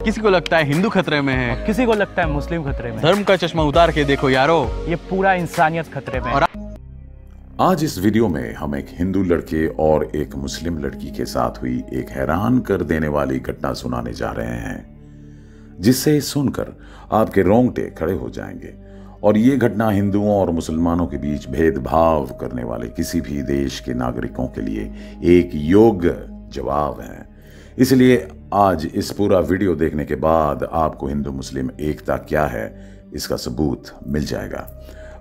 किसी को लगता है हिंदू खतरे में है, किसी को लगता है मुस्लिम खतरे में। धर्म का चश्मा उतार के देखो यारो, ये पूरा इंसानियत खतरे में। और आज इस वीडियो में हम एक हिंदू लड़के और एक मुस्लिम लड़की के साथ हुई एक हैरान कर देने वाली घटना सुनाने जा रहे हैं, जिससे सुनकर आपके रोंगटे खड़े हो जाएंगे। और ये घटना हिंदुओं और मुसलमानों के बीच भेदभाव करने वाले किसी भी देश के नागरिकों के लिए एक योग्य जवाब है। इसलिए आज इस पूरा वीडियो देखने के बाद आपको हिंदू मुस्लिम एकता क्या है इसका सबूत मिल जाएगा।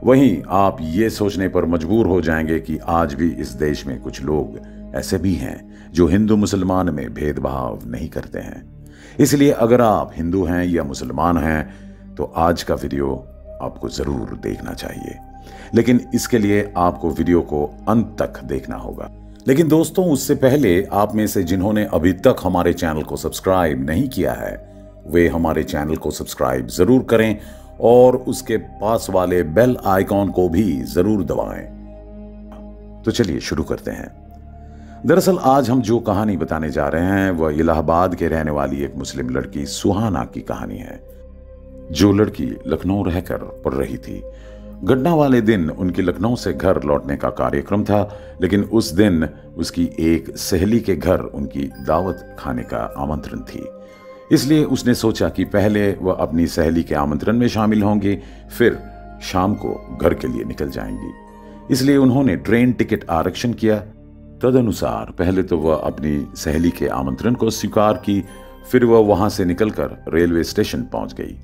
वहीं आप ये सोचने पर मजबूर हो जाएंगे कि आज भी इस देश में कुछ लोग ऐसे भी हैं जो हिंदू मुसलमान में भेदभाव नहीं करते हैं। इसलिए अगर आप हिंदू हैं या मुसलमान हैं तो आज का वीडियो आपको जरूर देखना चाहिए, लेकिन इसके लिए आपको वीडियो को अंत तक देखना होगा। लेकिन दोस्तों, उससे पहले आप में से जिन्होंने अभी तक हमारे चैनल को सब्सक्राइब नहीं किया है वे हमारे चैनल को सब्सक्राइब जरूर करें और उसके पास वाले बेल आइकॉन को भी जरूर दबाएं। तो चलिए शुरू करते हैं। दरअसल आज हम जो कहानी बताने जा रहे हैं वह इलाहाबाद के रहने वाली एक मुस्लिम लड़की सुहाना की कहानी है, जो लड़की लखनऊ रहकर पढ़ रही थी। घटना वाले दिन उनकी लखनऊ से घर लौटने का कार्यक्रम था, लेकिन उस दिन उसकी एक सहेली के घर उनकी दावत खाने का आमंत्रण थी। इसलिए उसने सोचा कि पहले वह अपनी सहेली के आमंत्रण में शामिल होंगी, फिर शाम को घर के लिए निकल जाएंगी। इसलिए उन्होंने ट्रेन टिकट आरक्षण किया। तदनुसार पहले तो वह अपनी सहेली के आमंत्रण को स्वीकार की, फिर वह वहां से निकलकर रेलवे स्टेशन पहुंच गई।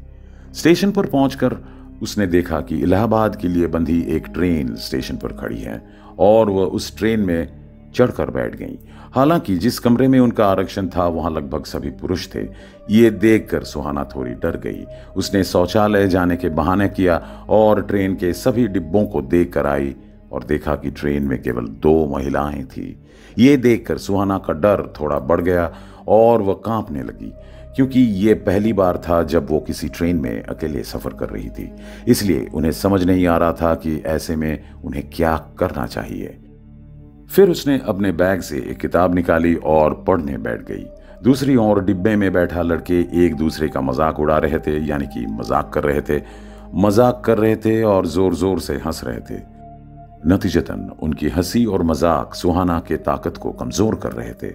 स्टेशन पर पहुंचकर उसने देखा कि इलाहाबाद के लिए बंधी एक ट्रेन स्टेशन पर खड़ी है और वह उस ट्रेन में चढ़कर बैठ गई। हालांकि जिस कमरे में उनका आरक्षण था वहां लगभग सभी पुरुष थे। ये देखकर सुहाना थोड़ी डर गई। उसने शौचालय जाने के बहाने किया और ट्रेन के सभी डिब्बों को देखकर आई और देखा कि ट्रेन में केवल 2 महिलाएं थी। ये देखकर सुहाना का डर थोड़ा बढ़ गया और वह कांपने लगी, क्योंकि ये पहली बार था जब वो किसी ट्रेन में अकेले सफर कर रही थी। इसलिए उन्हें समझ नहीं आ रहा था कि ऐसे में उन्हें क्या करना चाहिए। फिर उसने अपने बैग से एक किताब निकाली और पढ़ने बैठ गई। दूसरी ओर डिब्बे में बैठा लड़के एक दूसरे का मजाक उड़ा रहे थे, यानी कि मजाक कर रहे थे और जोर जोर से हंस रहे थे। नतीजतन उनकी हंसी और मजाक सुहाना के ताकत को कमजोर कर रहे थे।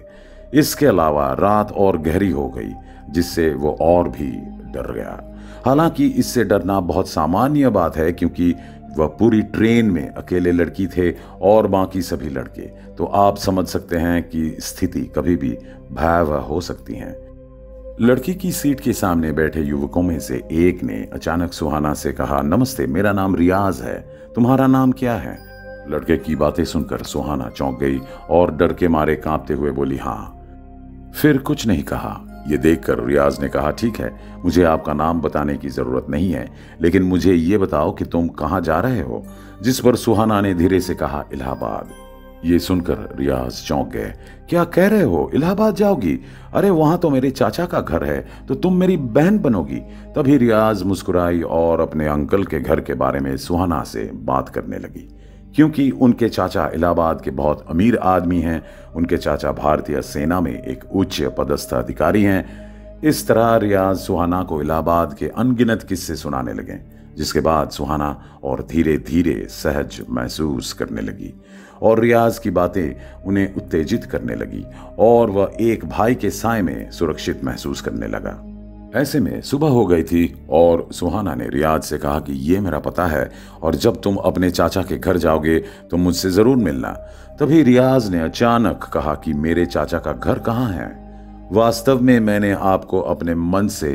इसके अलावा रात और गहरी हो गई, जिससे वो और भी डर गया। हालांकि इससे डरना बहुत सामान्य बात है, क्योंकि वह पूरी ट्रेन में अकेले लड़की थे और बाकी सभी लड़के। तो आप समझ सकते हैं कि स्थिति कभी भी भयावह हो सकती है। लड़की की सीट के सामने बैठे युवकों में से एक ने अचानक सुहाना से कहा, नमस्ते, मेरा नाम रियाज है, तुम्हारा नाम क्या है? लड़के की बातें सुनकर सुहाना चौंक गई और डर के मारे कांपते हुए बोली, हाँ। फिर कुछ नहीं कहा। यह देखकर रियाज ने कहा, ठीक है, मुझे आपका नाम बताने की जरूरत नहीं है, लेकिन मुझे ये बताओ कि तुम कहां जा रहे हो? जिस पर सुहाना ने धीरे से कहा, इलाहाबाद। ये सुनकर रियाज चौंक गए। क्या कह रहे हो, इलाहाबाद जाओगी? अरे वहां तो मेरे चाचा का घर है, तो तुम मेरी बहन बनोगी। तभी रियाज मुस्कुराई और अपने अंकल के घर के बारे में सुहाना से बात करने लगी, क्योंकि उनके चाचा इलाहाबाद के बहुत अमीर आदमी हैं। उनके चाचा भारतीय सेना में एक उच्च पदस्थ अधिकारी हैं। इस तरह रियाज सुहाना को इलाहाबाद के अनगिनत किस्से सुनाने लगे, जिसके बाद सुहाना और धीरे धीरे सहज महसूस करने लगी और रियाज की बातें उन्हें उत्तेजित करने लगी और वह एक भाई के साए में सुरक्षित महसूस करने लगा। ऐसे में सुबह हो गई थी और सुहाना ने रियाज से कहा कि ये मेरा पता है और जब तुम अपने चाचा के घर जाओगे तो मुझसे जरूर मिलना। तभी रियाज ने अचानक कहा कि मेरे चाचा का घर कहाँ है? वास्तव में मैंने आपको अपने मन से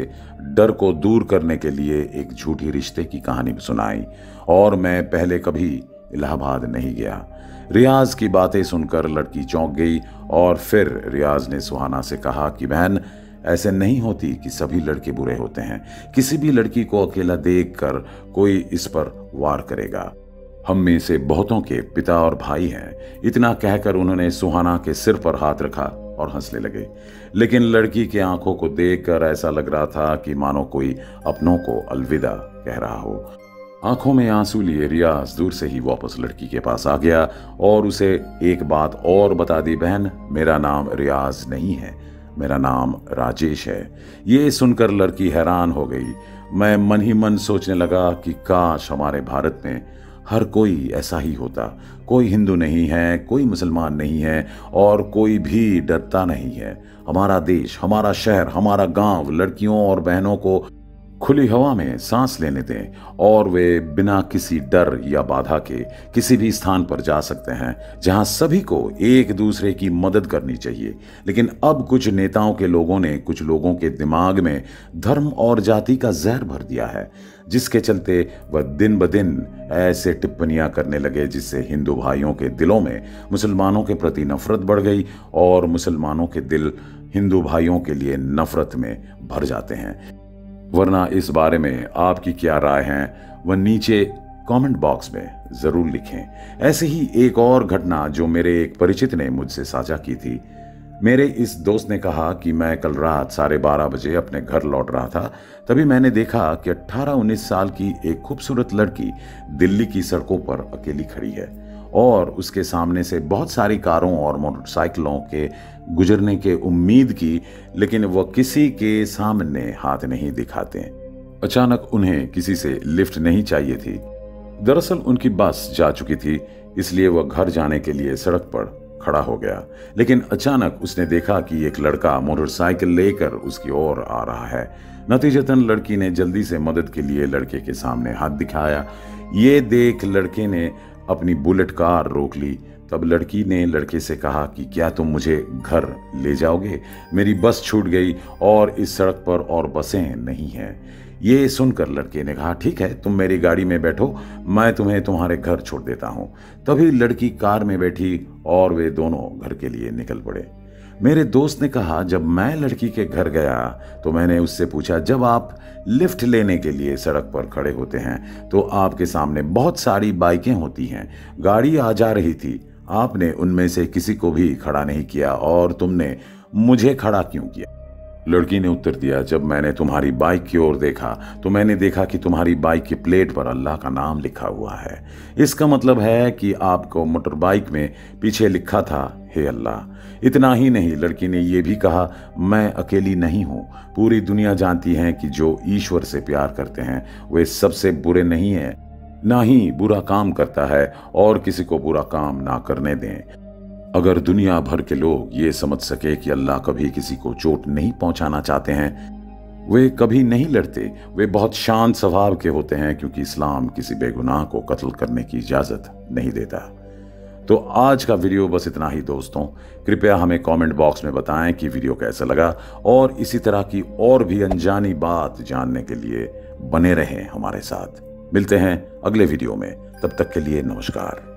डर को दूर करने के लिए एक झूठी रिश्ते की कहानी सुनाई और मैं पहले कभी इलाहाबाद नहीं गया। रियाज की बातें सुनकर लड़की चौंक गई और फिर रियाज ने सुहाना से कहा कि बहन, ऐसे नहीं होती कि सभी लड़के बुरे होते हैं। किसी भी लड़की को अकेला देखकर कोई इस पर वार करेगा। हम में से बहुतों के पिता और भाई हैं। इतना कहकर उन्होंने सुहाना के सिर पर हाथ रखा और हंसने लगे, लेकिन लड़की की आंखों को देखकर ऐसा लग रहा था कि मानो कोई अपनों को अलविदा कह रहा हो। आंखों में आंसू लिए रियाज दूर से ही वापस लड़की के पास आ गया और उसे एक बात और बता दी, बहन, मेरा नाम रियाज नहीं है, मेरा नाम राजेश है। ये सुनकर लड़की हैरान हो गई। मैं मन ही मन सोचने लगा कि काश हमारे भारत में हर कोई ऐसा ही होता। कोई हिंदू नहीं है, कोई मुसलमान नहीं है और कोई भी डरता नहीं है। हमारा देश, हमारा शहर, हमारा गांव लड़कियों और बहनों को खुली हवा में सांस लेने दें और वे बिना किसी डर या बाधा के किसी भी स्थान पर जा सकते हैं जहां सभी को एक दूसरे की मदद करनी चाहिए। लेकिन अब कुछ नेताओं के लोगों ने कुछ लोगों के दिमाग में धर्म और जाति का जहर भर दिया है, जिसके चलते वह दिन ब दिन ऐसे टिप्पणियां करने लगे जिससे हिंदू भाइयों के दिलों में मुसलमानों के प्रति नफरत बढ़ गई और मुसलमानों के दिल हिंदू भाइयों के लिए नफरत में भर जाते हैं। वरना इस बारे में आपकी क्या राय है वह नीचे कमेंट बॉक्स में जरूर लिखें। ऐसे ही एक और घटना जो मेरे एक परिचित ने मुझसे साझा की थी। मेरे इस दोस्त ने कहा कि मैं कल रात 12:30 बजे अपने घर लौट रहा था, तभी मैंने देखा कि 18-19 साल की एक खूबसूरत लड़की दिल्ली की सड़कों पर अकेली खड़ी है और उसके सामने से बहुत सारी कारों और मोटरसाइकिलों के गुजरने के उम्मीद की, लेकिन वह किसी के सामने हाथ नहीं दिखाते। अचानक उन्हें किसी से लिफ्ट नहीं चाहिए थी। दरअसल उनकी बस जा चुकी थी, इसलिए वह घर जाने के लिए सड़क पर खड़ा हो गया। लेकिन अचानक उसने देखा कि एक लड़का मोटरसाइकिल लेकर उसकी ओर आ रहा है। नतीजतन लड़की ने जल्दी से मदद के लिए लड़के के सामने हाथ दिखाया। ये देख लड़के ने अपनी बुलेट कार रोक ली। तब लड़की ने लड़के से कहा कि क्या तुम मुझे घर ले जाओगे? मेरी बस छूट गई और इस सड़क पर और बसें नहीं हैं। ये सुनकर लड़के ने कहा ठीक है, तुम मेरी गाड़ी में बैठो, मैं तुम्हें तुम्हारे घर छोड़ देता हूं। तभी लड़की कार में बैठी और वे दोनों घर के लिए निकल पड़े। मेरे दोस्त ने कहा जब मैं लड़की के घर गया तो मैंने उससे पूछा, जब आप लिफ्ट लेने के लिए सड़क पर खड़े होते हैं तो आपके सामने बहुत सारी बाइकें होती हैं, गाड़ी आ जा रही थी, आपने उनमें से किसी को भी खड़ा नहीं किया और तुमने मुझे खड़ा क्यों किया? लड़की ने उत्तर दिया, जब मैंने तुम्हारी बाइक की ओर देखा तो मैंने देखा कि तुम्हारी बाइक की प्लेट पर अल्लाह का नाम लिखा हुआ है। इसका मतलब है कि आपको मोटर बाइक में पीछे लिखा था हे अल्लाह। इतना ही नहीं, लड़की ने यह भी कहा मैं अकेली नहीं हूं, पूरी दुनिया जानती है कि जो ईश्वर से प्यार करते हैं वे सबसे बुरे नहीं हैं, ना ही बुरा काम करता है और किसी को बुरा काम ना करने दें। अगर दुनिया भर के लोग ये समझ सके कि अल्लाह कभी किसी को चोट नहीं पहुंचाना चाहते हैं, वे कभी नहीं लड़ते, वे बहुत शांत स्वभाव के होते हैं, क्योंकि इस्लाम किसी बेगुनाह को कत्ल करने की इजाजत नहीं देता। तो आज का वीडियो बस इतना ही दोस्तों। कृपया हमें कमेंट बॉक्स में बताएं कि वीडियो कैसा लगा और इसी तरह की और भी अनजानी बात जानने के लिए बने रहें हमारे साथ। मिलते हैं अगले वीडियो में, तब तक के लिए नमस्कार।